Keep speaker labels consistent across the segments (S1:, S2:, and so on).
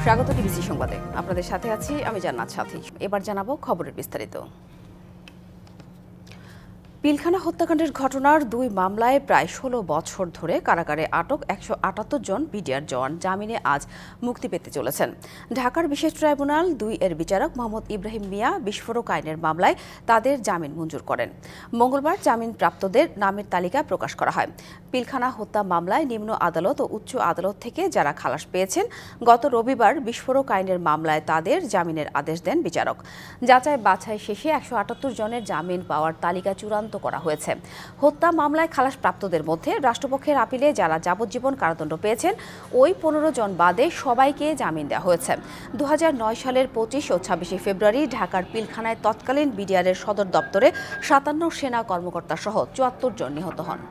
S1: স্বাগত টিভিসি সংবাদে। আপনাদের সাথে আছি আমি জান্নাত সাথী। এবার জানাবো খবরের বিস্তারিত। পিলখানা হত্যাকাণ্ডের ঘটনার 2 মামলায় প্রায় 16 বছর ধরে কারাগারে আটক 178 জন বিডিআর জওয়ান জামিনে আজ মুক্তি পেতে চলেছেন। ঢাকার বিশেষ ট্রাইব্যুনাল 2 এর বিচারক মোহাম্মদ ইব্রাহিম মিয়া বিস্ফোরক আইনের মামলায় তাদের জামিন মঞ্জুর করেন। মঙ্গলবার জামিনপ্রাপ্তদের নামের তালিকা প্রকাশ করা হয়। পিলখানা হত্যা মামলায় নিম্ন আদালত ও উচ্চ আদালত থেকে যারা খালাস পেয়েছেন, গত রবিবার বিস্ফোরক আইনের মামলায় তাদের জামিনের আদেশ দেন বিচারক। যাচাই বাছাই শেষে 178 জনের জামিন পাওয়ার তালিকা চূড়ান্ত করা হয়েছে। হত্যা মামলায় খালাসপ্রাপ্তদের মধ্যে রাষ্ট্রপক্ষের আপিলে যারা যাবজ্জীবন কারাদণ্ড পেয়েছেন ওই 15 জন বাদে সবাইকে জামিন দেওয়া হয়েছে। 2009 সালের 25 ও 26 ফেব্রুয়ারি ঢাকার পিলখানায় তৎকালীন বিডিআরের সদর দপ্তরে 57 সেনা কর্মকর্তা সহ 74 জন নিহত হন।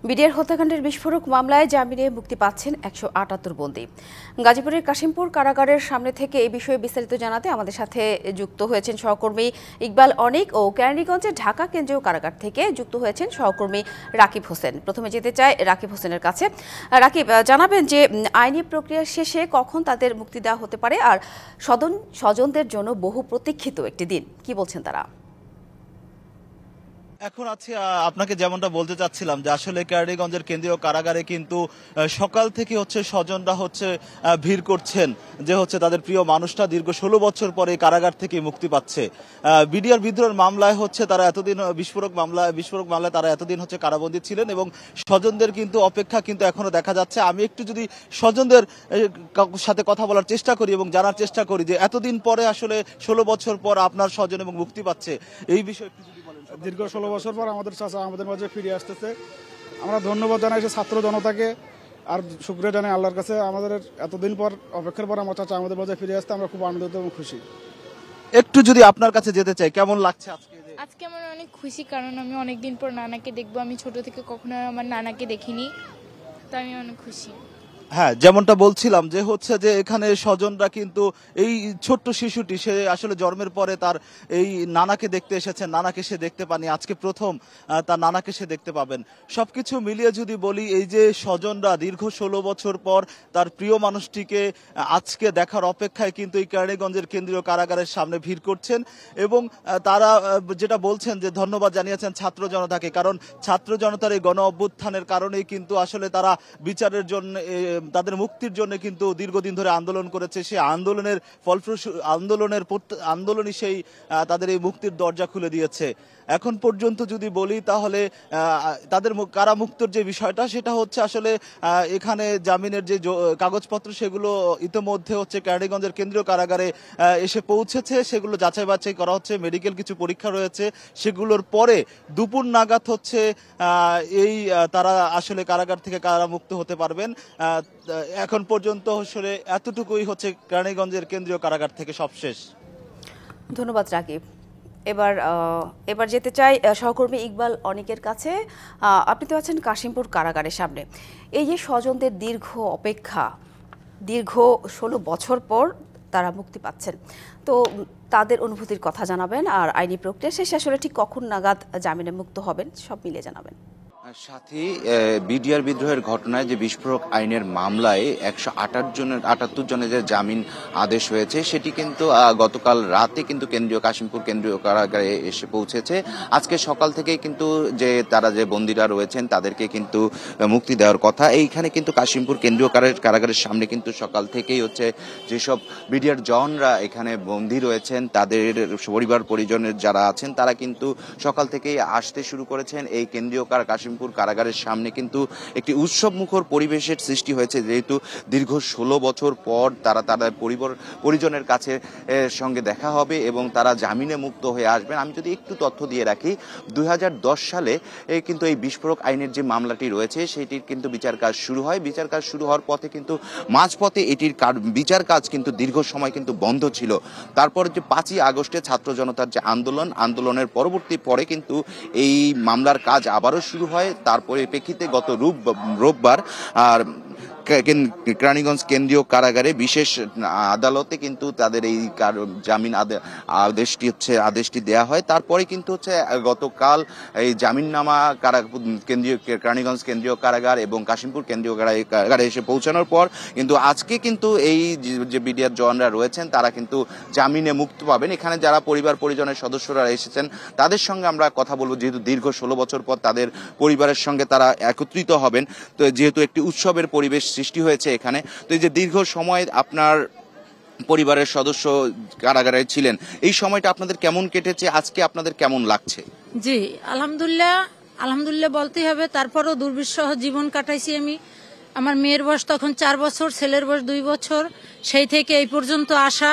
S1: বিডিআর হত্যাকাণ্ডের বিস্ফোরক মামলায় জামিনে মুক্তি পাচ্ছেন 178 বন্দী। গাজীপুরের কাশিমপুর কারাগারের সামনে থেকে এই বিষয়ে বিস্তারিত জানাতে আমাদের সাথে যুক্ত হয়েছেন সহকর্মী ইকবাল অনিক ও কেরানীগঞ্জের ঢাকা কেন্দ্রীয় কারাগার থেকে যুক্ত হয়েছেন সহকর্মী রাকিব হোসেন। প্রথমে যেতে চাই রাকিব হোসেনের কাছে। রাকিব, জানাবেন যে আইনি প্রক্রিয়া শেষে কখন তাদের মুক্তি দেওয়া হতে পারে, আর স্বজনদের জন্য বহু প্রতীক্ষিত একটি দিন, কি বলছেন তারা?
S2: এখন আছি আপনাকে যেমনটা বলতে চাচ্ছিলাম যে আসলে কেরানীগঞ্জের কেন্দ্রীয় কারাগারে কিন্তু সকাল থেকে স্বজনরা ভিড় করছেন যে তাদের প্রিয় মানুষটা দীর্ঘ 16 বছর পরে কারাগার থেকে মুক্তি পাচ্ছে। বিডিআর বিদ্রোহের মামলায় তারা এতদিন বিস্ফোরক মামলায় তারা এতদিন কারাবন্দী ছিলেন এবং স্বজনদের কিন্তু অপেক্ষা কিন্তু এখনো দেখা যাচ্ছে। আমি একটু যদি স্বজনদের সাথে কথা বলার চেষ্টা করি এবং জানার চেষ্টা করি যে এতদিন পরে আসলে 16 বছর পর আপনার স্বজন এবং মুক্তি পাচ্ছে, এই বিষয়ে একটু যদি বলেন।
S3: দীর্ঘ 16 বছর পর আমাদের চাচা আমাদের মাঝে ফিরে আসতেছে। আমরা ধন্যবাদ জানাই ছাত্র জনতাকে, আর শুকরিয়া জানাই আল্লাহর কাছে। আমাদের এতদিন পর অপেক্ষার পর আমার চাচা আমাদের মাঝে ফিরে আসতে আমরা খুব আনন্দিত এবং খুশি।
S2: একটু যদি আপনার কাছে যেতে চাই, কেমন লাগছে
S4: আজকে? আমার অনেক খুশি, কারণ আমি অনেকদিন পর নানাকে দেখবো। আমি ছোট থেকে কখনো আমার নানাকে দেখিনি, তো আমি অনেক খুশি।
S2: হ্যাঁ, যেমনটা বলছিলাম যে যে এখানে স্বজনরা কিন্তু এই ছোট্ট শিশুটি সে আসলে জন্মের পরে তার এই নানাকে দেখতে এসেছেন, নানাকে সে দেখতে পানি, আজকে প্রথম তার নানাকে সে দেখতে পাবেন। সবকিছু মিলিয়ে যদি বলি, এই যে স্বজনরা দীর্ঘ 16 বছর পর তার প্রিয় মানুষটিকে আজকে দেখার অপেক্ষায় কিন্তু এই কেরানীগঞ্জের কেন্দ্রীয় কারাগারের সামনে ভিড় করছেন এবং তারা যেটা বলছেন যে ধন্যবাদ জানিয়েছেন ছাত্র জনতাকে, কারণ ছাত্র জনতার এই গণ অভ্যুত্থানের কারণেই কিন্তু আসলে তারা বিচারের জন্য, তাদের মুক্তির জন্য কিন্তু দীর্ঘদিন ধরে আন্দোলন করেছে। সেই আন্দোলনের ফলপ্রসূ আন্দোলনই সেই তাদের এই মুক্তির দরজা খুলে দিয়েছে। এখন পর্যন্ত যদি বলি তাহলে তাদের কারামুক্তর যে বিষয়টা সেটা আসলে এখানে জামিনের যে কাগজপত্র সেগুলো ইতিমধ্যে কেরানীগঞ্জের কেন্দ্রীয় কারাগারে এসে পৌঁছেছে। সেগুলো যাচাই বাছাই করা হচ্ছে, মেডিকেল কিছু পরীক্ষা রয়েছে, সেগুলোর পরে দুপুর নাগাদ এই তারা আসলে কারাগার থেকে কারামুক্ত হতে পারবেন। এখন পর্যন্ত আসলে এতটুকুই কেরানীগঞ্জের কেন্দ্রীয় কারাগার থেকে সবশেষ।
S1: ধন্যবাদ রাকিব। এবার যেতে চাই সহকর্মী ইকবাল অনিকের কাছে। আপনি তো আছেন কাশিমপুর কারাগারের সামনে। এই যে স্বজনদের দীর্ঘ অপেক্ষা, দীর্ঘ 16 বছর পর তারা মুক্তি পাচ্ছেন, তো তাদের অনুভূতির কথা জানাবেন, আর আইনি প্রক্রিয়া শেষে আসলে ঠিক কখন নাগাদ জামিনে মুক্ত হবেন সব মিলিয়ে জানাবেন।
S5: সাথী, বিডিআর বিদ্রোহের ঘটনায় যে বিস্ফোরক আইনের মামলায় 178 জনের যে জামিন আদেশ হয়েছে সেটি কিন্তু গতকাল রাতে কিন্তু কাশিমপুর কেন্দ্রীয় কারাগারে এসে পৌঁছেছে। আজকে সকাল থেকেই কিন্তু তারা যে বন্দীরা রয়েছেন তাদেরকে কিন্তু মুক্তি দেওয়ার কথা। এইখানে কিন্তু কাশিমপুর কেন্দ্রীয় কারাগারের সামনে কিন্তু সকাল থেকেই যেসব বিডিআর জওয়ানরা এখানে বন্দী রয়েছেন তাদের পরিবার পরিজনের যারা আছেন তারা কিন্তু সকাল থেকেই আসতে শুরু করেছেন। এই কেন্দ্রীয় কাশিমপুর কারাগারের সামনে কিন্তু একটি উৎসব মুখর পরিবেশের সৃষ্টি হয়েছে, যেহেতু দীর্ঘ 16 বছর পর তারা তাদের পরিজনের কাছে সঙ্গে দেখা হবে এবং তারা জামিনে মুক্ত হয়ে আসবেন। আমি যদি একটু তথ্য দিয়ে রাখি, 2010 সালে কিন্তু এই বিস্ফোরক আইনের যে মামলাটি রয়েছে সেটির কিন্তু বিচার কাজ শুরু হয়। বিচার কাজ শুরু হওয়ার পথে কিন্তু মাঝপথে এটির বিচার কাজ কিন্তু দীর্ঘ সময় কিন্তু বন্ধ ছিল। তারপর যে 5ই আগস্টে ছাত্র জনতার যে আন্দোলনের পরবর্তী পরে কিন্তু এই মামলার কাজ আবারও শুরু হয়। তার পরিপ্রেক্ষিতে গত রোববার কেরানীগঞ্জ কেন্দ্রীয় কারাগারে বিশেষ আদালতে কিন্তু তাদের এই জামিন আদেশটি দেয়া হয়। তারপরে কিন্তু হচ্ছে গতকাল এই জামিননামা কেরানীগঞ্জ কেন্দ্রীয় কারাগার এবং কাশিমপুর কেন্দ্রীয় কারাগারে এসে পৌঁছানোর পর কিন্তু আজকে কিন্তু এই যে বিডিআর জওয়ানরা রয়েছেন তারা কিন্তু জামিনে মুক্তি পাবেন। এখানে যারা পরিবার পরিজনের সদস্যরা এসেছেন তাদের সঙ্গে আমরা কথা বলবো, যেহেতু দীর্ঘ 16 বছর পর তাদের পরিবারের সঙ্গে তারা একত্রিত হবেন। তো যেহেতু একটি উৎসবের পরিবেশ সৃষ্টি হয়েছে এখানে, তো এই যে দীর্ঘ সময় আপনার পরিবারের সদস্য কারাগারে ছিলেন, এই সময়টা আপনাদের কেমন কেটেছে, আজকে আপনাদের কেমন লাগছে?
S6: জি আলহামদুলিল্লাহ বলতেই হবে। তারপরও দুর্বিষহ জীবন কাটাইছি আমি। আমার মেয়ের বয়স তখন 4 বছর, ছেলের বয়স 2 বছর। সেই থেকে এই পর্যন্ত আসা,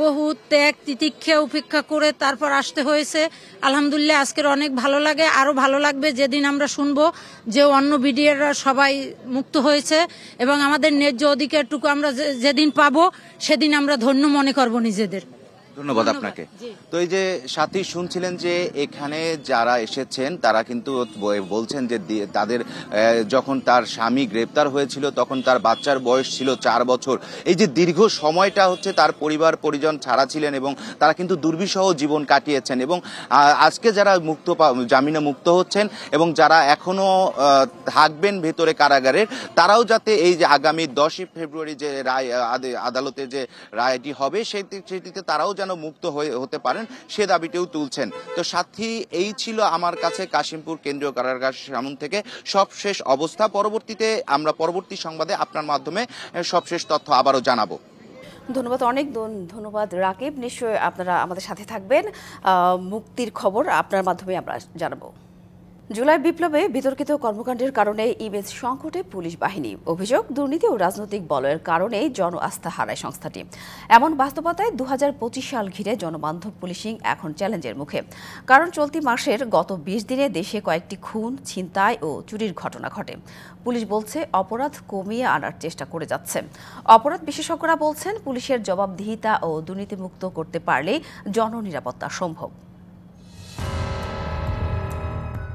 S6: বহু ত্যাগ তিতিক্ষা উপেক্ষা করে তারপর আসতে হয়েছে। আলহামদুলিল্লাহ আজকের অনেক ভালো লাগে। আরো ভালো লাগবে যেদিন আমরা শুনবো যে অন্য বিডিআররা সবাই মুক্ত হয়েছে এবং আমাদের ন্যায্য অধিকারটুকু আমরা যেদিন পাবো সেদিন আমরা ধন্য মনে করব নিজেদের।
S5: ধন্যবাদ আপনাকে। তো এই যে সাথী শুনছিলেন যে এখানে যারা এসেছেন তারা কিন্তু বলছেন যে তাদের যখন তার স্বামী গ্রেপ্তার হয়েছিল তখন তার বাচ্চার বয়স ছিল 4 বছর। এই যে দীর্ঘ সময়টা হচ্ছে তার পরিবার পরিজন ছাড়া ছিলেন এবং তারা কিন্তু দুর্বিষহ জীবন কাটিয়েছেন এবং আজকে যারা জামিনে মুক্ত হচ্ছেন এবং যারা এখনো থাকবেন ভেতরে কারাগারের, তারাও যাতে এই যে আগামী 10ই ফেব্রুয়ারি যে রায় আদালতে যে রায়টি হবে সেটিতে তারাও যেন মুক্ত হতে পারেন সে দাবিটিও তুলছেন। তো সাথী, এই ছিল আমার কাছে কাশিমপুর কেন্দ্রীয় কারাগার সামন থেকে সবশেষ অবস্থা। পরবর্তীতে আমরা পরবর্তী সংবাদে আপনার মাধ্যমে সবশেষ তথ্য আবারও জানাবো।
S1: ধন্যবাদ, অনেক ধন্যবাদ রাকিব। নিশ্চয়ই আপনারা আমাদের সাথে থাকবেন। মুক্তির খবর আপনার মাধ্যমে আমরা জানাবো। জুলাই বিপ্লবে বিতর্কিত কর্মকাণ্ডের কারণে ইমেজ সংকটে পুলিশ বাহিনী। অভিযোগ, দুর্নীতি ও রাজনৈতিক বলয়ের কারণেই জন আস্থা হারায় সংস্থাটি। এমন বাস্তবতায় 2025 সাল ঘিরে জনবান্ধব পুলিশিং এখন চ্যালেঞ্জের মুখে। কারণ চলতি মাসের গত 20 দিনে দেশে কয়েকটি খুন, ছিনতাই ও চুরির ঘটনা ঘটে। পুলিশ বলছে অপরাধ কমিয়ে আনার চেষ্টা করে যাচ্ছে। অপরাধ বিশেষজ্ঞরা বলছেন পুলিশের জবাবদিহিতা ও দুর্নীতিমুক্ত করতে পারলেই জননিরাপত্তা সম্ভব।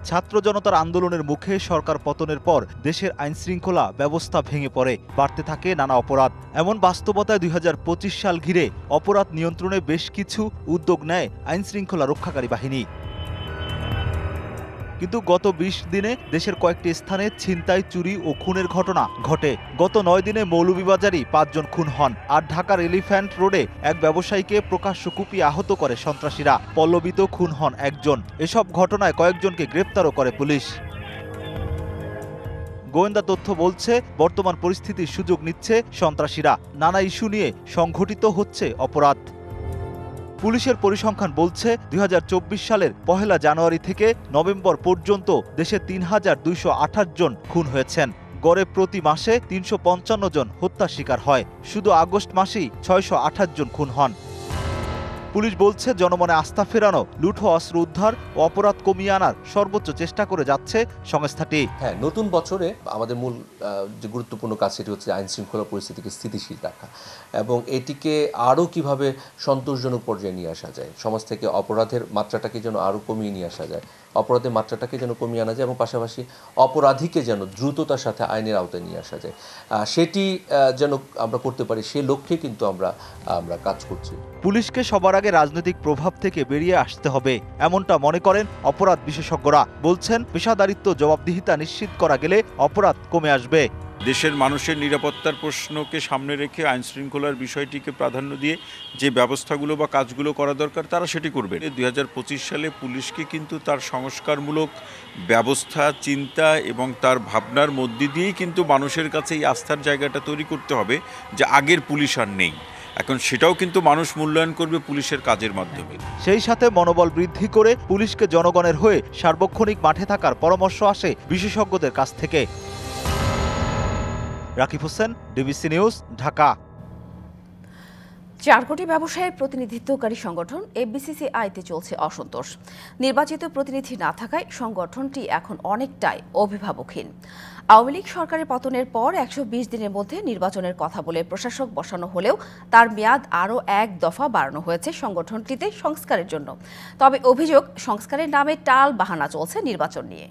S2: ছাত্র জনতার আন্দোলনের মুখে সরকার পতনের পর দেশের আইনশৃঙ্খলা ব্যবস্থা ভেঙে পড়ে, বাড়তে থাকে নানা অপরাধ। এমন বাস্তবতায় 2025 সাল ঘিরে অপরাধ নিয়ন্ত্রণে বেশ কিছু উদ্যোগ নেয় আইনশৃঙ্খলা রক্ষাকারী বাহিনী। কিন্তু গত 20 দিনে দেশের কয়েকটি স্থানে ছিনতাই, চুরি ও খুনের ঘটনা ঘটে। গত 9 দিনে মৌলভীবাজারই 5 জন খুন হন, আর ঢাকার এলিফ্যান্ট রোডে এক ব্যবসায়ীকে প্রকাশ্য কুপিয়ে আহত করে সন্ত্রাসীরা। পল্লবীতে খুন হন 1 জন। এসব ঘটনায় কয়েকজনকে গ্রেপ্তারও করে পুলিশ। গোয়েন্দা তথ্য বলছে বর্তমান পরিস্থিতির সুযোগ নিচ্ছে সন্ত্রাসীরা। নানা ইস্যু নিয়ে সংঘটিত হচ্ছে অপরাধ। পুলিশের পরিসংখ্যান বলছে 2024 সালের 1 জানুয়ারি থেকে নভেম্বর পর্যন্ত দেশে 3228 জন খুন হয়েছেন। গড়ে প্রতি মাসে 355 জন হত্যার শিকার হয়। শুধু আগস্ট মাসেই 628 জন খুন হন। পুলিশ বলছে জনমনে আস্থা ফেরানো, লুট ও অস্ত্র উদ্ধার ও অপরাধ কমিয়ে আনার সর্বোচ্চ চেষ্টা করে যাচ্ছে সংস্থাটি।
S7: হ্যাঁ, নতুন বছরে আমাদের মূল যে গুরুত্বপূর্ণ কাজ সেটি হচ্ছে আইন শৃঙ্খলা পরিস্থিতিকে স্থিতিশীল রাখা এবং এটিকে আরও কিভাবে সন্তোষজনক পর্যায়ে নিয়ে আসা যায়, সমাজ থেকে অপরাধের মাত্রাটাকে যেন আরও কমিয়ে নিয়ে আসা যায়, অপরাধের মাত্রাটাকে যেন কমিয়ে আনা যায় এবং পাশাপাশি অপরাধীকে যেন দ্রুততার সাথে আইনের আওতায় নিয়ে আসা যায়, সেটি যেন আমরা করতে পারি, সে লক্ষ্যে কিন্তু আমরা কাজ করছি।
S2: পুলিশকে সবার আগে রাজনৈতিক প্রভাব থেকে বেরিয়ে আসতে হবে, এমনটা মনে করেন অপরাধ বিশেষজ্ঞরা। বলছেন পেশাদারিত্ব, জবাবদিহিতা নিশ্চিত করা গেলে অপরাধ কমে আসবে।
S8: দেশের মানুষের নিরাপত্তার প্রশ্নকে সামনে রেখে আইন শৃঙ্খলার বিষয়টিকে প্রাধান্য দিয়ে যে ব্যবস্থাগুলো বা কাজগুলো করা দরকার তারা সেটি করবে। 2025 সালে পুলিশকে কিন্তু তার সংস্কারমূলক ব্যবস্থা, চিন্তা এবং তার ভাবনার মধ্যে দিয়েই কিন্তু মানুষের কাছে এই আস্থার জায়গাটা তৈরি করতে হবে যে আগের পুলিশ আর নেই। এখন সেটাও কিন্তু মানুষ মূল্যায়ন করবে পুলিশের কাজের মাধ্যমে।
S2: সেই সাথে মনোবল বৃদ্ধি করে পুলিশকে জনগণের হয়ে সার্বক্ষণিক মাঠে থাকার পরামর্শ আসে বিশেষজ্ঞদের কাছ থেকে। Rakib Hossain, DBC news, Dhaka.
S1: 4 কোটি ব্যবসায়ের প্রতিনিধিত্বকারী সংগঠন এফবিসিসিআইতে চলছে অসন্তোষ। নির্বাচিত প্রতিনিধি না থাকায় সংগঠনটি এখন অনেকটাই অভিভাবকহীন। আওয়ামী লীগ সরকারের পতনের পর 120 দিনের মধ্যে নির্বাচনের কথা বলে প্রশাসক বসানো হলেও তার মেয়াদ আরও 1 দফা বাড়ানো হয়েছে সংগঠনটিতে সংস্কারের জন্য। তবে অভিযোগ, সংস্কারের নামে টাল বাহানা চলছে নির্বাচন নিয়ে।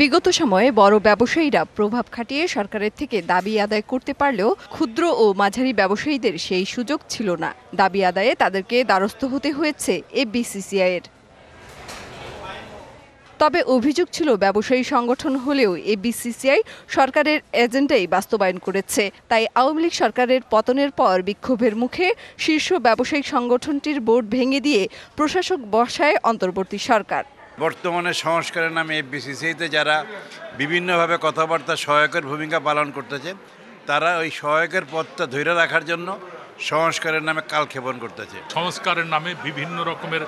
S9: বিগত সময়ে বড় ব্যবসায়ীরা প্রভাব খাটিয়ে সরকারের থেকে দাবি আদায় করতে পারলেও ক্ষুদ্র ও মাঝারি ব্যবসায়ীদের সেই সুযোগ ছিল না। দাবি আদায়ে তাদেরকে দ্বারস্থ হতে হয়েছে এফবিসিসিআইয়ের। তবে অভিযোগ ছিল ব্যবসায়ী সংগঠন হলেও এফবিসিসিআই সরকারের এজেন্ডাই বাস্তবায়ন করেছে। তাই আওয়ামী লীগ সরকারের পতনের পর বিক্ষোভের মুখে শীর্ষ ব্যবসায়িক সংগঠনটির বোর্ড ভেঙে দিয়ে প্রশাসক বসায় অন্তর্বর্তী সরকার।
S10: বর্তমানে সংস্কারের নামে এফবিসিসিআইতে যারা বিভিন্নভাবে কথাবার্তা সহায়কের ভূমিকা পালন করতেছে, তারা ওই সহায়কের পদটা ধরে রাখার জন্য সংস্কারের নামে কালক্ষেপণ করতেছে।
S11: সংস্কারের নামে বিভিন্ন রকমের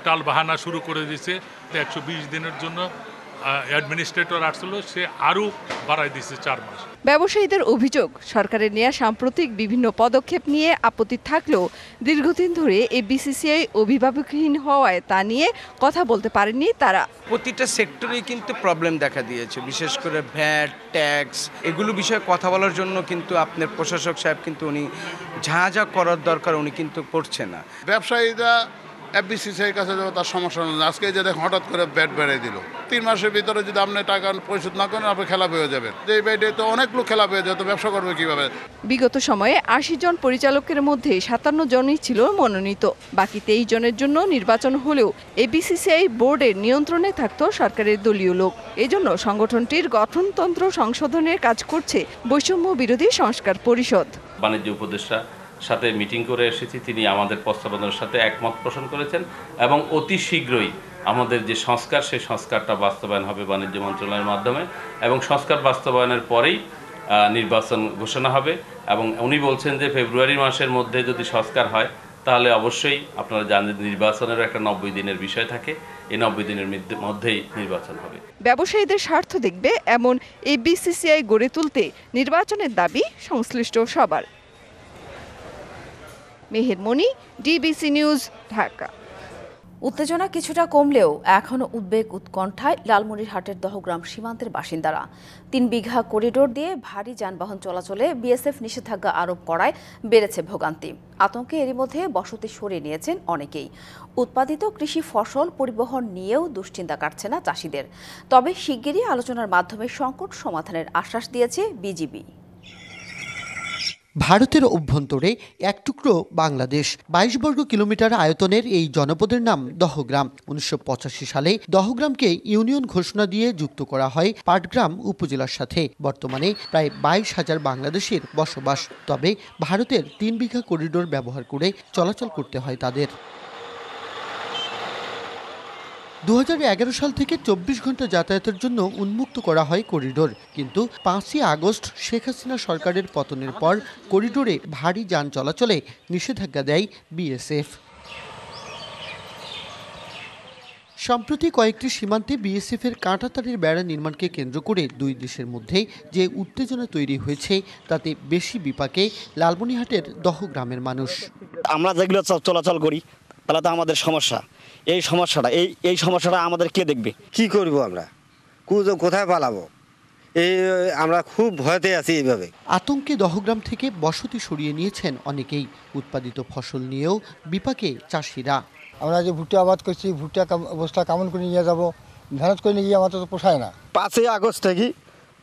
S11: টাল বাহানা শুরু করে দিয়েছে। 120 দিনের জন্য অ্যাডমিনিস্ট্রেটর আসছিল, সে আরও বাড়াই দিয়েছে 4 মাস।
S9: ব্যবসায়ীদের অভিযোগ, সরকারের নেয়া সাম্প্রতিক বিভিন্ন পদক্ষেপ নিয়ে আপত্তি থাকলেও দীর্ঘদিন ধরে এফবিসিসিআই অভিভাবকহীন হওয়ায় তা নিয়ে কথা বলতে পারেননি তারা।
S12: প্রতিটা সেক্টরেই কিন্তু প্রবলেম দেখা দিয়েছে, বিশেষ করে ভ্যাট, ট্যাক্স, এগুলো বিষয়ে কথা বলার জন্য কিন্তু আপনার প্রশাসক সাহেব কিন্তু উনি যা যা করার দরকার উনি কিন্তু করছে না।
S13: ব্যবসায়ীরা এফবিসিসিআইয়ের কাছে যাবে, তার সমস্যা নেই। আজকে যে দেখেন হঠাৎ করে ব্যাট বেড়ে দিল, 3 মাসের ভিতরে যদি আপনি টাকা পরিশোধ না করেন আপনি খেলা পেয়ে যাবেন। এই ব্যাটে তো অনেক লোক খেলা পেয়ে যায়, তো ব্যবসা করবে কিভাবে?
S9: বিগত সময়ে 80 জন পরিচালকের মধ্যে 57 জনই ছিল মনোনীত। বাকি 23 জনের জন্য নির্বাচন হলেও এফবিসিসিআই বোর্ডের নিয়ন্ত্রণে থাকত সরকারের দলীয় লোক। এজন্য সংগঠনটির গঠনতন্ত্র সংশোধনের কাজ করছে বৈষম্য বিরোধী সংস্কার পরিষদ।
S14: বাণিজ্য উপদেষ্টা সাথে মিটিং করে এসেছি, তিনি আমাদের প্রস্তাবনার সাথে একমত পোষণ করেছেন এবং অতি শীঘ্রই আমাদের যে সংস্কার, সেই সংস্কারটা বাস্তবায়ন হবে বাণিজ্য মন্ত্রণালয়ের মাধ্যমে এবং সংস্কার বাস্তবায়নের পরেই নির্বাচন ঘোষণা হবে। এবং উনি বলছেন যে ফেব্রুয়ারি মাসের মধ্যে যদি সংস্কার হয় তাহলে অবশ্যই আপনারা জানেন নির্বাচনেরও একটা 90 দিনের বিষয় থাকে, এই 90 দিনের মধ্যেই নির্বাচন হবে।
S9: ব্যবসায়ীদের স্বার্থ দেখবে এমন এফবিসিসিআই গড়ে তুলতে নির্বাচনের দাবি সংশ্লিষ্ট সবার। মেহের মনি, ডিবিসি নিউজ, ঢাকা।
S1: উত্তেজনা কিছুটা কমলেও এখনও উদ্বেগ উৎকণ্ঠায় লালমনিরহাটের দহগ্রাম সীমান্তের বাসিন্দারা। 3 বিঘা করিডোর দিয়ে ভারী যানবাহন চলাচলে বিএসএফ নিষেধাজ্ঞা আরোপ করায় বেড়েছে ভোগান্তি। আতঙ্কে এরই মধ্যে বসতি সরিয়ে নিয়েছেন অনেকেই। উৎপাদিত কৃষি ফসল পরিবহন নিয়েও দুশ্চিন্তা কাটছে না চাষিদের। তবে শিগগিরই আলোচনার মাধ্যমে সংকট সমাধানের আশ্বাস দিয়েছে বিজিবি।
S15: ভারতের অভ্যন্তরে এক টুকরো বাংলাদেশ, 22 বর্গ কিলোমিটার আয়তনের এই জনপদের নাম দহগ্রাম। 1985 সালে দহগ্রামকে ইউনিয়ন ঘোষণা দিয়ে যুক্ত করা হয় পাটগ্রাম উপজেলার সাথে। বর্তমানে প্রায় 22,000 বাংলাদেশের বসবাস। তবে ভারতের 3 বিঘা করিডোর ব্যবহার করে চলাচল করতে হয় তাদের। 2011 সাল থেকে 24 ঘন্টা যাতায়াতের জন্য উন্মুক্ত করা হয় করিডোর। কিন্তু 5ই আগস্ট শেখ হাসিনা সরকারের পতনের পর করিডোরে ভারী যান চলাচলে নিষেধাজ্ঞা দেয় বিএসএফ। সম্প্রতি কয়েকটি সীমান্তে বিএসএফের কাঁটাতারের বেড়া নির্মাণকে কেন্দ্র করে 2 দেশের মধ্যে যে উত্তেজনা তৈরি হয়েছে তাতে বেশি বিপাকে লালমনিরহাটের দহগ্রামের মানুষ।
S16: আমরা যেগুলো চলাচল করি তাহলে তো আমাদের সমস্যা, এই সমস্যাটা আমাদের কে দেখবে?
S17: কি করব আমরা, কোথায় পালাবো? আমরা খুব ভয়তে আছি। এইভাবে
S15: আতঙ্কে দহগ্রাম থেকে বসতি সরিয়ে নিয়েছেন অনেকেই। উৎপাদিত ফসল নিয়েও বিপাকে চাষিরা।
S18: আমরা যে ভুট্টা আবাদ করছি, ভুট্টা অবস্থা কেমন করে নিয়ে যাব, ধানত করে নিয়ে গিয়ে আমাদের তো পোষায় না।
S17: 5ই আগস্ট থেকে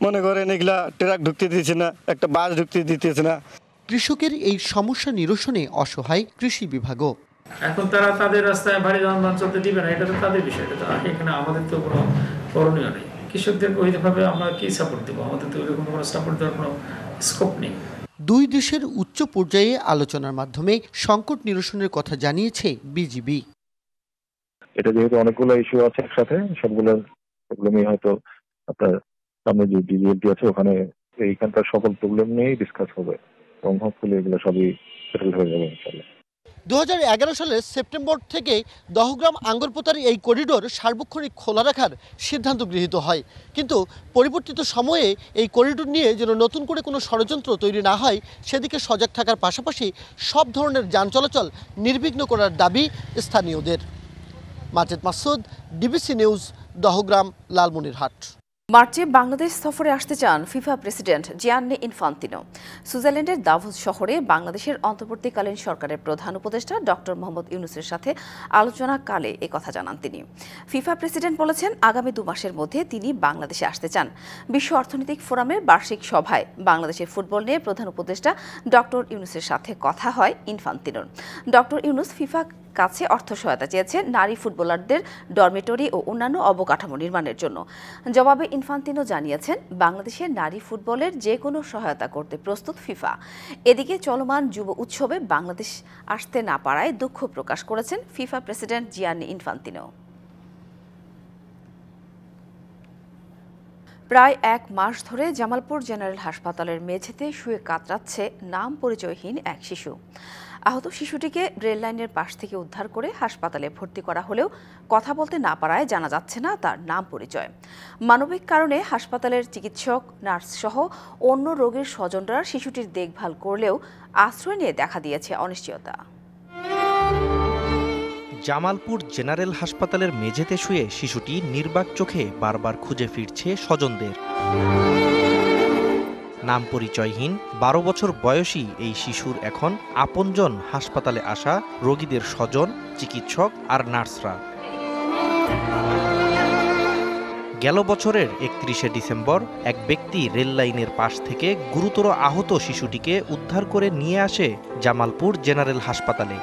S17: মনে করেন এগুলা ট্রাক ঢুকতে দিচ্ছে না, একটা বাস ঢুকতে দিতেছে না।
S15: কৃষকের এই সমস্যা নিরসনে অসহায় কৃষি বিভাগও।
S19: এখন তারা তাদের রাস্তায় ভারী যানবাহন চলতে দিবে না, এটা তো তাদের বিষয়। এটা তো এখানে আমাদের তো কোনো করণীয় নেই। কৃষকদেরকে ওইভাবে আমরা কি সাপোর্ট দেবো? আমাদের তো ওইরকম কোনো সাপোর্ট দেওয়ার কোনো স্কোপ নেই।
S15: 2 দেশের উচ্চ পর্যায়ে আলোচনার মাধ্যমে সংকট নিরসনের কথা জানিয়েছে বিজিবি।
S20: এটা যেহেতু অনেকগুলো ইস্যু আছে একসাথে, সবগুলো প্রবলেমই হয়তো আপনার সামনে যে ডিজিএলটি আছে ওখানে এইখানকার সকল প্রবলেম নিয়েই ডিসকাস হবে এবং হোপফুলি এগুলো সবই সেটেল হয়ে যাবে ইনশাআল্লাহ।
S15: 2011 সালের সেপ্টেম্বর থেকে দহগ্রাম আঙ্গরপোতার এই করিডোর সার্বক্ষণিক খোলা রাখার সিদ্ধান্ত গৃহীত হয়। কিন্তু পরিবর্তিত সময়ে এই করিডোর নিয়ে যেন নতুন করে কোনো ষড়যন্ত্র তৈরি না হয় সেদিকে সজাগ থাকার পাশাপাশি সব ধরনের যান চলাচল নির্বিঘ্ন করার দাবি স্থানীয়দের। Majed Masud, DBC news, Dahagram, Lalmonirhat.
S1: মার্চে বাংলাদেশ সফরে আসতে চান ফিফা প্রেসিডেন্ট জিয়ান্নি ইনফান্তিনো। সুইজারল্যান্ডের দাভোস শহরে বাংলাদেশের অন্তর্বর্তীকালীন সরকারের প্রধান উপদেষ্টা ডক্টর মোহাম্মদ ইউনূসের সাথে আলোচনাকালে একথা জানান তিনি। ফিফা প্রেসিডেন্ট বলেছেন, আগামী 2 মাসের মধ্যে তিনি বাংলাদেশে আসতে চান। বিশ্ব অর্থনৈতিক ফোরামের বার্ষিক সভায় বাংলাদেশের ফুটবল নিয়ে প্রধান উপদেষ্টা ডক্টর ইউনূসের সাথে কথা হয় ইনফান্তিনোর। ডক্টর ইউনূস ফিফা কাছে অর্থ সহায়তা চেয়েছেন নারী ফুটবলারদের ডরমেটরি ও অন্যান্য অবকাঠামো নির্মাণের জন্য। জবাবে ইনফান্তিনো জানিয়েছেন, বাংলাদেশের নারী ফুটবলের যে কোনো সহায়তা করতে প্রস্তুত ফিফা। এদিকে চলমান যুব উৎসবে বাংলাদেশ আসতে না পারায় দুঃখ প্রকাশ করেছেন ফিফা প্রেসিডেন্ট জিয়ান্নি ইনফান্তিনো। প্রায় 1 মাস ধরে জামালপুর জেনারেল হাসপাতালের মেঝেতে শুয়ে কাতরাচ্ছে নাম পরিচয়হীন এক শিশু। আহত শিশুটিকে রেল লাইনের পাশ থেকে উদ্ধার করে হাসপাতালে ভর্তি করা হলেও কথা বলতে না পারায় জানা যাচ্ছে না তার নাম পরিচয়। মানবিক কারণে হাসপাতালের চিকিৎসক, নার্স সহ অন্য রোগীর স্বজনরা শিশুটির দেখভাল করলেও আশ্রয় নিয়ে দেখা দিয়েছে অনিশ্চয়তা।
S21: জামালপুর জেনারেল হাসপাতালের মেঝেতে শুয়ে শিশুটি নির্বাক চোখে বারবার খুঁজে ফিরছে স্বজনদের। নাম পরিচয়হীন 12 বছর বয়সী এই শিশুর এখন আপনজন হাসপাতালে আসা রোগীদের স্বজন, চিকিৎসক আর নার্সরা। গেল বছরের 31শে ডিসেম্বর এক ব্যক্তি রেল লাইনের পাশ থেকে গুরুতর আহত শিশুটিকে উদ্ধার করে নিয়ে আসে জামালপুর জেনারেল হাসপাতালে।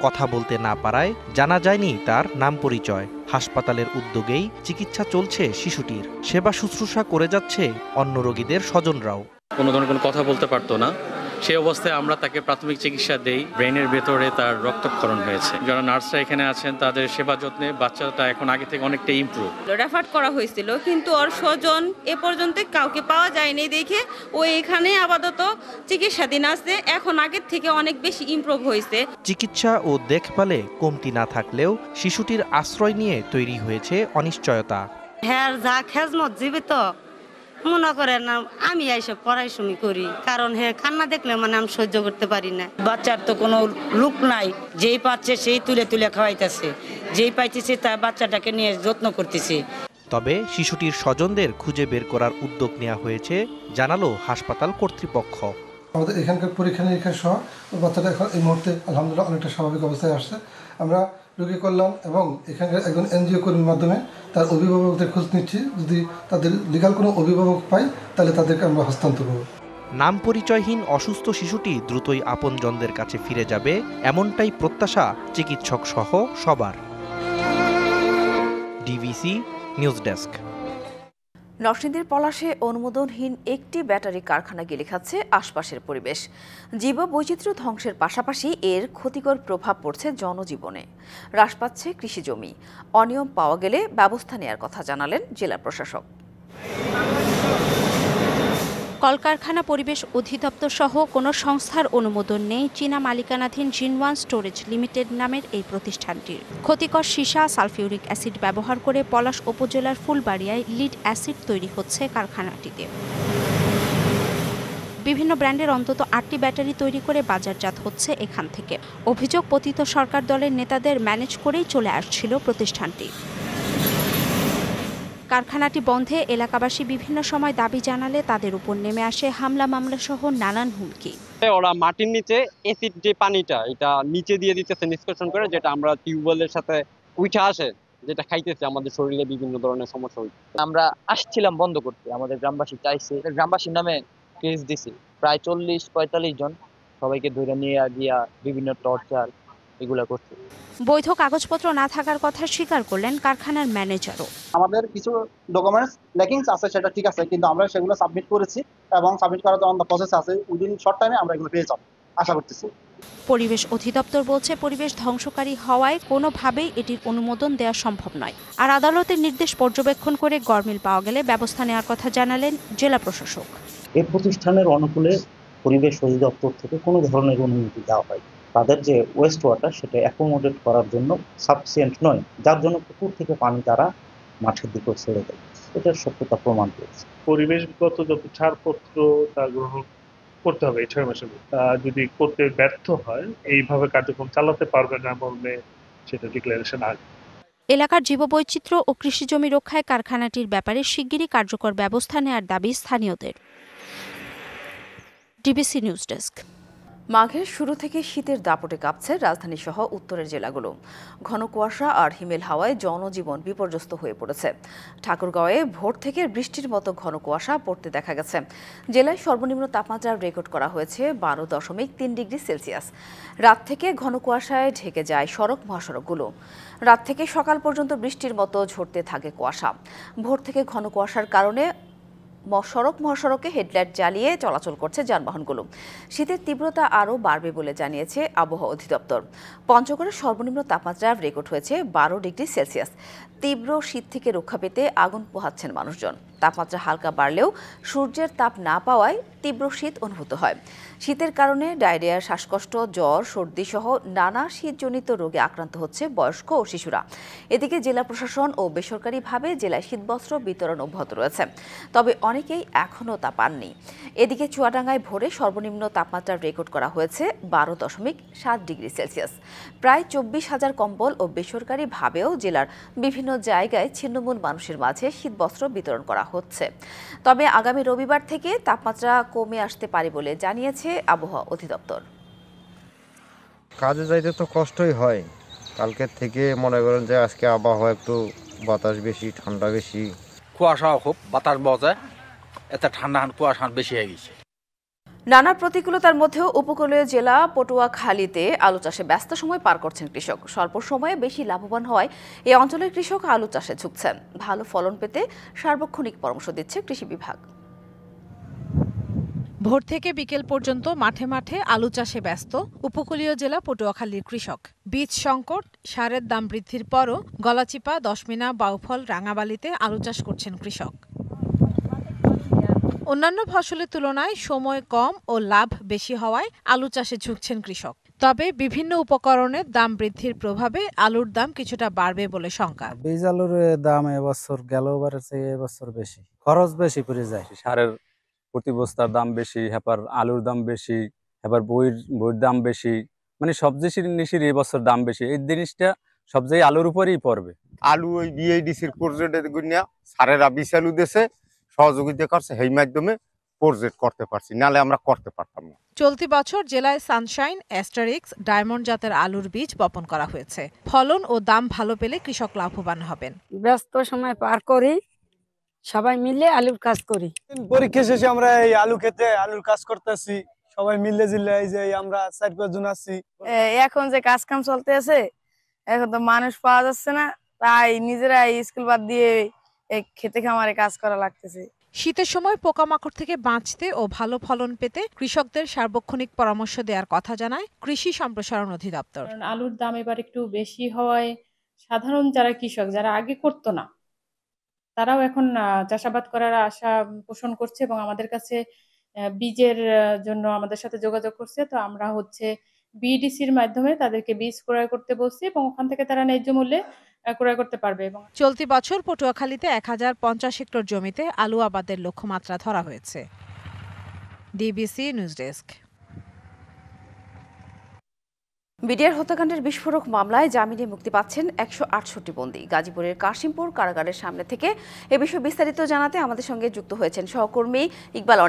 S21: কথা বলতে না পারায় জানা যায়নি তার নাম পরিচয়। হাসপাতালের উদ্যোগেই চিকিৎসা চলছে শিশুটির। সেবা শুশ্রূষা করে যাচ্ছে অন্য রোগীদের স্বজনরাও।
S22: কোনো ধরনের কোনো কথা বলতে পারতো না, সেই অবস্থায় আমরা তাকে প্রাথমিক চিকিৎসা দেই। ব্রেনের ভেতরে তার রক্তক্ষরণ হয়েছে। যারা নার্সরা এখানে আছেন তাদের সেবা যত্নে বাচ্চাটা এখন আগে থেকে অনেকটা ইমপ্রুভ।
S23: রেফার করা হয়েছিল, কিন্তু ওর স্বজন এ পর্যন্ত কাউকে পাওয়া যায়নি দেখে ও এখানে আপাতত চিকিৎসাধীন আছে। এখন আগের থেকে অনেক বেশি ইমপ্রুভ হয়েছে।
S21: চিকিৎসা ও দেখভালে কমতি না থাকলেও শিশুটির আশ্রয় নিয়ে তৈরি হয়েছে অনিশ্চয়তা।
S24: হ্যাঁ, যা খেজমত জীবিত মনে করেন না, আমি এইসব পড়াশোনা করি, কারণ হ্যাঁ কান্না দেখলে মানে আমি সহ্য করতে পারি না। বাচ্চার তো কোনো লোক নাই, যেই পাচ্ছে সেই তুলে তুলে খাওয়াইতেছে, যেই পাইতেছে তার বাচ্চাটাকে নিয়ে যত্ন করতেছে।
S21: তবে শিশুটির স্বজনদের খুঁজে বের করার উদ্যোগ নেওয়া হয়েছে জানালো হাসপাতাল কর্তৃপক্ষ।
S25: আমাদের এখানকার পরীক্ষা নিরীক্ষা সহ বাচ্চাটা এখন এই মুহূর্তে আলহামদুলিল্লাহ অনেকটা স্বাভাবিক অবস্থায় আসছে। আমরা রোগী করলাম এবং এখানকার একজন এনজিও কর্মীর মাধ্যমে তার অভিভাবকদের খোঁজ নিচ্ছি। যদি তাদের লিগাল কোনো অভিভাবক পাই তাহলে তাদেরকে আমরা হস্তান্তর করব।
S21: নাম পরিচয়হীন অসুস্থ শিশুটি দ্রুতই আপনজনদের কাছে ফিরে যাবে, এমনটাই প্রত্যাশা চিকিৎসক সহ সবার। DVC news desk.
S1: নরসিংদীর পলাশে অনুমোদনহীন একটি ব্যাটারি কারখানা গিলে খাচ্ছে আশপাশের পরিবেশ। জীববৈচিত্র্য ধ্বংসের পাশাপাশি এর ক্ষতিকর প্রভাব পড়ছে জনজীবনে। হ্রাস পাচ্ছে কৃষিজমি। অনিয়ম পাওয়া গেলে ব্যবস্থা নেওয়ার কথা জানালেন জেলা প্রশাসক।
S26: কলকারখানা পরিবেশ অধিদপ্তর সহ কোনো সংস্থার অনুমোদন নেই চীনা মালিকানাধীন জিনওয়ান স্টোরেজ লিমিটেড নামের এই প্রতিষ্ঠানটির। ক্ষতিকর সীসা, সালফিউরিক অ্যাসিড ব্যবহার করে পলাশ উপজেলার ফুলবাড়িয়ায় লিড অ্যাসিড তৈরি হচ্ছে কারখানাটিতে। বিভিন্ন ব্র্যান্ডের অন্তত 8টি ব্যাটারি তৈরি করে বাজারজাত হচ্ছে এখান থেকে। অভিযোগ, পতিত সরকার দলের নেতাদের ম্যানেজ করেই চলে আসছিল প্রতিষ্ঠানটি। কারখানাটি বন্ধে এলাকাবাসী বিভিন্ন সময় দাবি জানালে তাদের উপর নেমে আসে হামলা মামলা সহ নানান হুমকি।
S27: ওরা মাটির নিচে অ্যাসিড যে পানিটা এটা নিচে দিয়ে দিতেছে নিষ্কাশন করে, যেটা আমরা টিউবওয়েলের সাথে উঠে আসে, যেটা খাইতেছে আমাদের শরীরে বিভিন্ন ধরনের সমস্যা হচ্ছে।
S28: আমরা আসছিলাম বন্ধ করতে, আমাদের গ্রামবাসী চাইছে, গ্রামবাসীর নামে কেস দিছি প্রায় 40-45 জন, সবাইকে ধরে নিয়ে গিয়া বিভিন্ন টর্চার এগুলা করছে।
S26: বৈধ কাগজপত্র না থাকার কথা স্বীকার করলেন কারখানার ম্যানেজারও।
S29: আমাদের কিছু ডকুমেন্টস ল্যাকিংস আছে, সেটা ঠিক আছে, কিন্তু আমরা সেগুলো সাবমিট করেছি এবং সাবমিট করার জন্য প্রসেস আছে। উইদিন শর্ট টাইমে আমরা এগুলো পেয়ে যাব আশা করতেছি।
S26: পরিবেশ অধিদপ্তর বলছে পরিবেশ ধ্বংসকারী হওয়ায় কোনোভাবেই এটির অনুমোদন দেওয়া সম্ভব নয়। আর আদালতের নির্দেশ পর্যবেক্ষণ করে গরমিল পাওয়া গেলে ব্যবস্থা নেওয়ার কথা জানালেন জেলা প্রশাসক।
S30: এই প্রতিষ্ঠানের অনুকূলে পরিবেশ অধিদপ্তর থেকে কোনো ধরনের অনুমতি দেওয়া হয়। তাদের যে ওয়েস্ট ওয়াটার সেটা অ্যাকোমোডেট করার জন্য সাফিসিয়েন্ট নয়, যার জন্য পুকুর থেকে পানি তারা মাঠের দিকে ছেড়ে দেয়। এটার সত্যতা প্রমাণ পেয়েছে।
S31: পরিবেশগত যত ছাড়পত্র তা গ্রহণ করতে হবে এই 6 মাসের মধ্যে। যদি করতে ব্যর্থ হয় এইভাবে কার্যক্রম চালাতে পারবে না বললে সেটা ডিক্লারেশন আগে।
S26: এলাকার জীববৈচিত্র্য ও কৃষিজমি রক্ষায় কারখানাটির ব্যাপারে শিগগিরই কার্যকর ব্যবস্থা নেওয়ার দাবি স্থানীয়দের। DBC news desk.
S1: মাঘের শুরু থেকে শীতের দাপটে কাঁপছে রাজধানী সহ উত্তরের জেলাগুলো। ঘন কুয়াশা আর হিমেল হাওয়ায় জনজীবন বিপর্যস্ত হয়ে পড়েছে। ঠাকুরগাঁওয়ে ভোর থেকে বৃষ্টির মতো ঘন কুয়াশা পড়তে দেখা গেছে। জেলায় সর্বনিম্ন তাপমাত্রা রেকর্ড করা হয়েছে 12.3 ডিগ্রি সেলসিয়াস। রাত থেকে ঘন কুয়াশায় ঢেকে যায় সড়ক মহাসড়কগুলো। রাত থেকে সকাল পর্যন্ত বৃষ্টির মতো ঝরতে থাকে কুয়াশা। ভোর থেকে ঘন কুয়াশার কারণে সড়ক মহাসড়কে হেডলাইট জ্বালিয়ে চলাচল করছে যানবাহনগুলো। শীতের তীব্রতা আরও বাড়বে বলে জানিয়েছে আবহাওয়া অধিদপ্তর। পঞ্চগড়ের সর্বনিম্ন তাপমাত্রা রেকর্ড হয়েছে 12 ডিগ্রি সেলসিয়াস। তীব্র শীত থেকে রক্ষা পেতে আগুন পোহাচ্ছেন মানুষজন। তাপমাত্রা হালকা বাড়লেও সূর্যের তাপ না পাওয়ায় তীব্র শীত অনুভূত হয়। শীতের কারণে ডায়রিয়া, শ্বাসকষ্ট, জ্বর, সর্দি সহ নানা শীতজনিত রোগে আক্রান্ত হচ্ছে বয়স্ক ও শিশুরা। এদিকে জেলা প্রশাসন ও বেসরকারিভাবে জেলায় শীতবস্ত্র বিতরণ অব্যাহত রয়েছে, তবে অনেকেই এখনও তা পাননি। এদিকে চুয়াডাঙ্গায় ভোরে সর্বনিম্ন তাপমাত্রা রেকর্ড করা হয়েছে 12.7 ডিগ্রি সেলসিয়াস। প্রায় 24,000 কম্বল ও বেসরকারিভাবেও জেলার বিভিন্ন জায়গায় ছিন্নমূল মানুষের মাঝে শীতবস্ত্র বিতরণ করা হচ্ছে। তবে আগামী রবিবার থেকে তাপমাত্রা কমে আসতে পারে বলে জানিয়েছে আবহাওয়া অধিদপ্তর।
S2: কাজে যাইতে তো কষ্টই হয়। কালকের থেকে মনে করেন যে আজকে আবহাওয়া একটু বাতাস বেশি, ঠান্ডা বেশি,
S3: কুয়াশা খুব, বাতাস বজে, এত ঠান্ডা কুয়াশা বেশি হয়ে গেছে।
S1: নানা প্রতিকূলতার মধ্যেও উপকূলীয় জেলা পটুয়াখালীতে আলু চাষে ব্যস্ত সময় পার করছেন কৃষক। স্বল্প সময়ে বেশি লাভবান হওয়ায় এই অঞ্চলের কৃষক আলু চাষে ঝুঁকছেন। ভালো ফলন পেতে সার্বক্ষণিক পরামর্শ দিচ্ছে কৃষি বিভাগ।
S4: ভোর থেকে বিকেল পর্যন্ত মাঠে মাঠে আলু চাষে ব্যস্ত উপকূলীয় জেলা পটুয়াখালীর কৃষক। বীজ সংকট, সারের দাম বৃদ্ধির পরও গলাচিপা, দশমিনা, বাউফল, রাঙাবালিতে আলু চাষ করছেন কৃষক। অন্যান্য ফসলের তুলনায় সময় কম ও লাভ বেশি হওয়ায় আলু চাষে ঝুঁকছেন কৃষক। তবে বিভিন্ন উপকরণের দাম বৃদ্ধির প্রভাবে আলুর দাম কিছুটা বাড়বে বলে শঙ্কা।
S5: বীজ আলুর দাম এবছর গেলবারের চেয়ে এবছর বেশি, খরচ বেশি পড়ে যায়।
S6: সারের প্রতি বস্তার দাম বেশি, হেপার আলুর দাম বেশি, হেপার বইয়ের দাম বেশি, মানে সবজি জিনিসের এবছর দাম বেশি। এই জিনিসটা সবজি আলুর উপরেই পড়বে।
S2: আলু ওই বিআইডিসির প্রজেক্টের গুনিয়া সারেরা বীজ আলু দেশে সহযোগিতা করছে, এই মাধ্যমে প্রজেক্ট করতে পারছি, নালে আমরা করতে পারতাম না।
S4: চলতি বছর জেলায় সানশাইন, অ্যাস্টারিক্স, ডায়মন্ড জাতের আলুর বীজ বপন করা হয়েছে। ফলন ও দাম ভালো পেলে কৃষক লাভবান হবেন।
S7: ব্যস্ত সময় পার করি, সবাই মিলে আলুর কাজ করি।
S8: পরীক্ষা শেষে আমরা এই আলু খেতে আলুর কাজ করতেছি, সবাই মিলে জিলে এই যে আমরা 4-5 জন আছি।
S7: এখন যে কাজ কাম চলতে আছে, এখন তো মানুষ পাওয়া যাচ্ছে না, তাই নিজেরাই স্কুল বাদ দিয়ে খেতে খামারে কাজ করা লাগতেছে।
S4: শীতের সময় পোকামাকড় থেকে বাঁচতে ও ভালো ফলন পেতে কৃষকদের সার্বক্ষণিক পরামর্শ দেওয়ার কথা জানায় কৃষি সম্প্রসারণ অধিদপ্তর।
S10: আলুর দাম এবার একটু বেশি হওয়ায় সাধারণ যারা কৃষক, যারা আগে করতো না, তারাও এখন চাষাবাদ করার আশা পোষণ করছে এবং আমাদের কাছে বীজের জন্য আমাদের সাথে যোগাযোগ করছে। তো আমরা বিডিসির মাধ্যমে তাদেরকে বীজ ক্রয় করতে বলছি এবং ওখান থেকে তারা ন্যায্য মূল্যে ক্রয় করতে পারবে। এবং
S4: চলতি বছর পটুয়াখালীতে 1050 হেক্টর জমিতে আলু আবাদের লক্ষ্যমাত্রা ধরা হয়েছে। DBC news desk.
S1: বিডিআর হত্যাকাণ্ডের বিস্ফোরক মামলায় জামিনে মুক্তি পাচ্ছেন 168 বন্দী। গাজীপুরের কাশিমপুর কারাগারের সামনে থেকে এ বিষয়ে বিস্তারিত জানাতে আমাদের সঙ্গে যুক্ত হয়েছেন সহকর্মী ইকবাল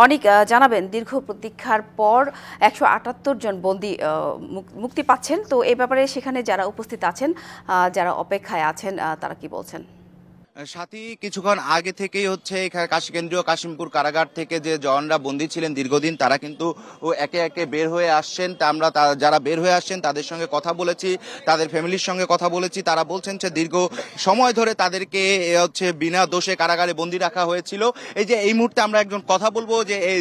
S1: অনিক। জানাবেন, দীর্ঘ প্রতীক্ষার পর 178 জন বন্দী মুক্তি পাচ্ছেন, তো এ ব্যাপারে সেখানে যারা উপস্থিত আছেন, যারা অপেক্ষায় আছেন, তারা কি বলছেন?
S11: সাথী, কিছুক্ষণ আগে থেকেই এখানে কেন্দ্রীয় কাশিমপুর কারাগার থেকে যে জওয়ানরা বন্দী ছিলেন দীর্ঘদিন, তারা কিন্তু একে একে বের হয়ে আসছেন। তা আমরা যারা বের হয়ে আসছেন তাদের সঙ্গে কথা বলেছি, তাদের ফ্যামিলির সঙ্গে কথা বলেছি। তারা বলছেন যে দীর্ঘ সময় ধরে তাদেরকে বিনা দোষে কারাগারে বন্দী রাখা হয়েছিল। এই মুহূর্তে আমরা একজন কথা বলবো যে এই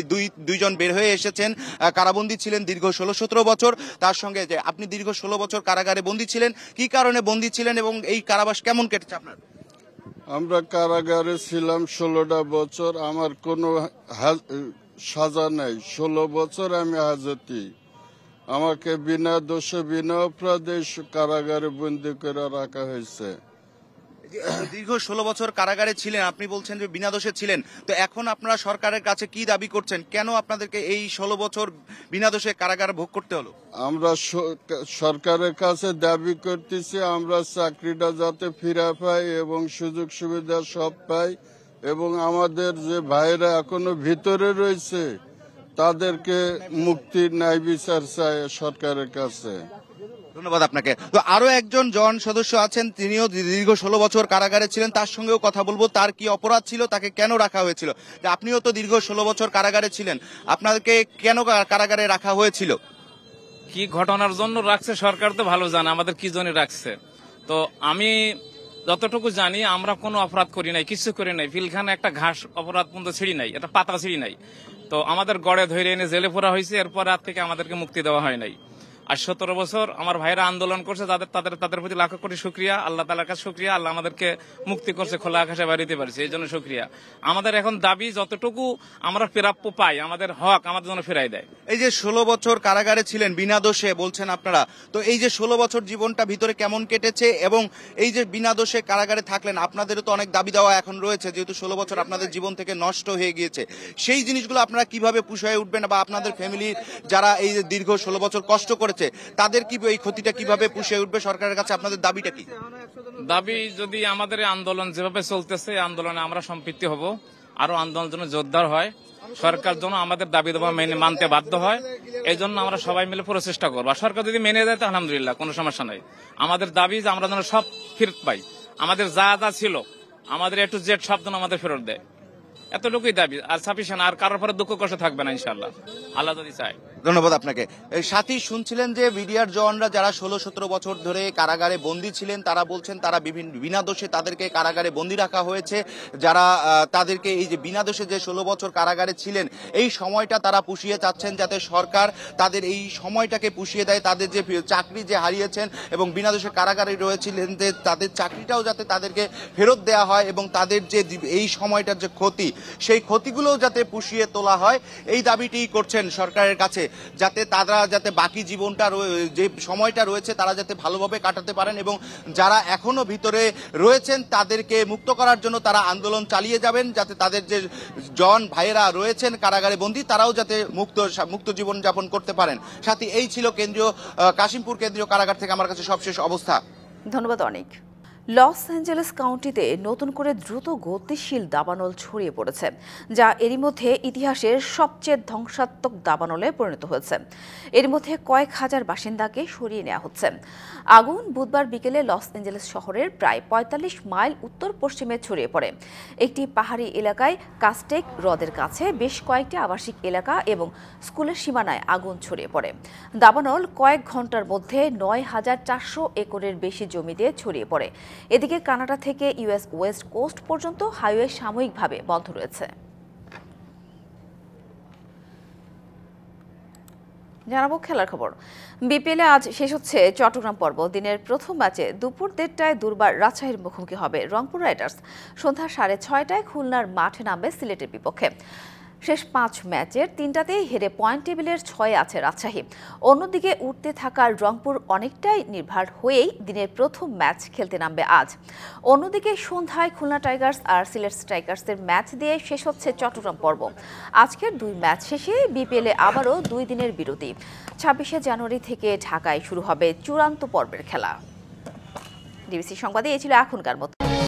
S11: দুইজন বের হয়ে এসেছেন, কারাবন্দী ছিলেন দীর্ঘ 16-17 বছর। তার সঙ্গে যে আপনি দীর্ঘ 16 বছর কারাগারে বন্দী ছিলেন, কি কারণে বন্দী ছিলেন এবং এই কারাবাস কেমন কেটেছে আপনার?
S12: আমরা কারাগারে ছিলাম 16টা বছর, আমার কোনো সাজা নেই। 16 বছর আমি হাজতি, আমাকে বিনা দোষে বিনা অপরাধে কারাগারে বন্দী করে রাখা হয়েছে।
S11: দীর্ঘ 16 বছর কারাগারে ছিলেন, আপনি বলছেন যে বিনা দোষে ছিলেন, তো এখন আপনারা সরকারের কাছে কি দাবি করছেন? কেন আপনাদেরকে এই 16 বছর বিনা দোষে কারাগার ভোগ করতে হলো?
S12: আমরা সরকারের কাছে দাবি করতেছি আমরা চাকরিটা যাতে ফিরে পাই এবং সুযোগ সুবিধা সব পাই, এবং আমাদের যে ভাইরা এখনো ভিতরে রয়েছে তাদেরকে মুক্তির ন্যায় বিচার চাই সরকারের কাছে।
S11: ধন্যবাদ আপনাকে। তো আরো একজন জন সদস্য আছেন, তিনিও দীর্ঘ 16 বছর কারাগারে ছিলেন, তার সঙ্গেও কথা বলবো। তার কি অপরাধ ছিল, তাকে কেন রাখা হয়েছিল? যে আপনিও তো দীর্ঘ 16 বছর কারাগারে ছিলেন, আপনাকে কেন কারাগারে রাখা হয়েছিল?
S9: কি ঘটনার জন্য রাখছে সরকার তো ভালো জানে আমাদের কি জন্য রাখছে। তো আমি যতটুকু জানি আমরা কোনো অপরাধ করি নাই, কিছু করি নাই, পিলখানে একটা ঘাস অপরাধ পর্যন্ত ছিঁড়ি নাই, একটা পাতা ছিঁড়ি নাই। তো আমাদের গড়ে ধরে এনে জেলে পোড়া হয়েছে, এরপর রাত থেকে আমাদেরকে মুক্তি দেওয়া হয় নাই। আর 17 বছর আমার ভাইরা আন্দোলন করছে, তাদের প্রতি লাখ কোটি শুকরিয়া, আল্লাহ তাআলার কাছে শুকরিয়া, আল্লাহ আমাদেরকে মুক্তি করছে, খোলা আকাশে বাড়িতে পারছে, এই জন্য শুকরিয়া। আমাদের এখন দাবি যতটুকু আমরা প্রাপ্য পাই, আমাদের হক আমাদের জন্য ফেরাই দেয়।
S11: এই যে 16 বছর কারাগারে ছিলেন বিনা দোষে বলছেন আপনারা, তো এই যে 16 বছর জীবনটা ভিতরে কেমন কেটেছে, এবং এই যে বিনা দোষে কারাগারে থাকলেন, আপনাদেরও তো অনেক দাবি দেওয়া এখন রয়েছে, যেহেতু 16 বছর আপনাদের জীবন থেকে নষ্ট হয়ে গিয়েছে, সেই জিনিসগুলো আপনারা কিভাবে পুষায় উঠবেন, বা আপনাদের ফ্যামিলির যারা এই যে দীর্ঘ 16 বছর কষ্ট করেছে তাদের কি এই ক্ষতিটা কিভাবে পুষিয়ে উঠবে? সরকারের কাছে আপনাদের দাবিটা কি?
S9: দাবি যদি আমাদের আন্দোলন যেভাবে চলতেছে, আন্দোলনে আমরা সম্পৃক্ত হব, আরো আন্দোলন যেন জোরদার হয়, সরকার যেন আমাদের দাবি দেওয়া মানতে বাধ্য হয়, এই জন্য আমরা সবাই মিলে প্রচেষ্টা করবো। আর সরকার যদি মেনে দেয় তো আলহামদুলিল্লাহ, কোনো সমস্যা নাই। আমাদের দাবি যে আমরা যেন সব ফেরত পাই, আমাদের যা যা ছিল আমাদের A to Z সব যেন আমাদের ফেরত দেয়, এতটুকুই দাবি। আর সাফিসিয়েন্ট, আর কারোর পরে দুঃখ কষ্ট থাকবে না ইনশাআল্লাহ, আল্লাহ যদি চায়।
S11: ধন্যবাদ আপনাকে। সাথী, শুনছিলেন যে বিডিআর জওয়ানরা যারা 16-17 বছর ধরে কারাগারে বন্দী ছিলেন, তারা বলছেন তারা বিনা দোষে তাদেরকে কারাগারে বন্দী রাখা হয়েছে। যারা তাদেরকে এই যে বিনা দোষে যে 16 বছর কারাগারে ছিলেন, এই সময়টা তারা পুষিয়ে চাচ্ছেন যাতে সরকার তাদের এই সময়টাকে পুষিয়ে দেয়, তাদের যে চাকরি যে হারিয়েছেন এবং বিনা দোষে কারাগারে রয়েছিলেন যে তাদের চাকরিটাও যাতে তাদেরকে ফেরত দেওয়া হয়, এবং তাদের যে এই সময়টার যে ক্ষতি, সেই ক্ষতিগুলোও যাতে পুষিয়ে তোলা হয়, এই দাবিটি করছেন সরকারের কাছে, যাতে তারা যাতে বাকি জীবনটা যে সময়টা রয়েছে তারা যাতে ভালোভাবে কাটাতে পারেন, এবং যারা এখনো ভিতরে রয়েছেন তাদেরকে মুক্ত করার জন্য তারা আন্দোলন চালিয়ে যাবেন, যাতে তাদের যে জন ভাইয়েরা রয়েছেন কারাগারে বন্দী তারাও যাতে মুক্ত জীবন যাপন করতে পারেন। সাথী, এই ছিল কাশিমপুর কেন্দ্রীয় কারাগার থেকে আমার কাছে সবশেষ অবস্থা।
S1: ধন্যবাদ অনেক। লস অ্যাঞ্জেলেস কাউন্টিতে নতুন করে দ্রুত গতিশীল দাবানল ছড়িয়ে পড়েছে, যা এরই মধ্যে ইতিহাসের সবচেয়ে ধ্বংসাত্মক দাবানলে পরিণত হয়েছে। এর মধ্যে কয়েক হাজার বাসিন্দাকে সরিয়ে নেওয়া হচ্ছে। আগুন বুধবার বিকেলে লস অ্যাঞ্জেলেস শহরের প্রায় ৪৫ মাইল উত্তর পশ্চিমে ছড়িয়ে পড়ে। একটি পাহাড়ি এলাকায় কাস্টেক হ্রদের কাছে বেশ কয়েকটি আবাসিক এলাকা এবং স্কুলের সীমানায় আগুন ছড়িয়ে পড়ে। দাবানল কয়েক ঘন্টার মধ্যে ৯,৪০০ একরের বেশি জমিতে ছড়িয়ে পড়ে। এদিকে কানাডা থেকে ইউএস ওয়েস্ট কোস্ট পর্যন্ত হাইওয়ে সাময়িকভাবে বন্ধ রয়েছে। জানাবো খেলার খবর। বিপিএলে আজ শেষ হচ্ছে চট্টগ্রাম পর্ব। দিনের প্রথম ম্যাচে দুপুর ১:৩০টায় দুর্বার রাজশাহীর মুখোমুখি হবে রংপুর রাইডার্স। সন্ধ্যা 6:30টায় খুলনার মাঠে নামবে সিলেটের বিপক্ষে। শেষ ৫ ম্যাচের ৩টাতেই হেরে পয়েন্ট টেবিলের 6-এ আছে রাজশাহী। অন্যদিকে উঠতে থাকা রংপুর অনেকটাই নির্ভর হয়েই দিনের প্রথম ম্যাচ খেলতে নামবে আজ। অন্যদিকে সন্ধ্যায় খুলনা টাইগার্স আর সিলেট স্ট্রাইকার্সের ম্যাচ দিয়ে শেষ হচ্ছে চট্টগ্রাম পর্ব। আজকের 2 ম্যাচ শেষে বিপিএলে আবারও 2 দিনের বিরতি। ২৬শে জানুয়ারি থেকে ঢাকায় শুরু হবে চূড়ান্ত পর্বের খেলা। ডিবিসি সংবাদে এই ছিল এখনকার মতো।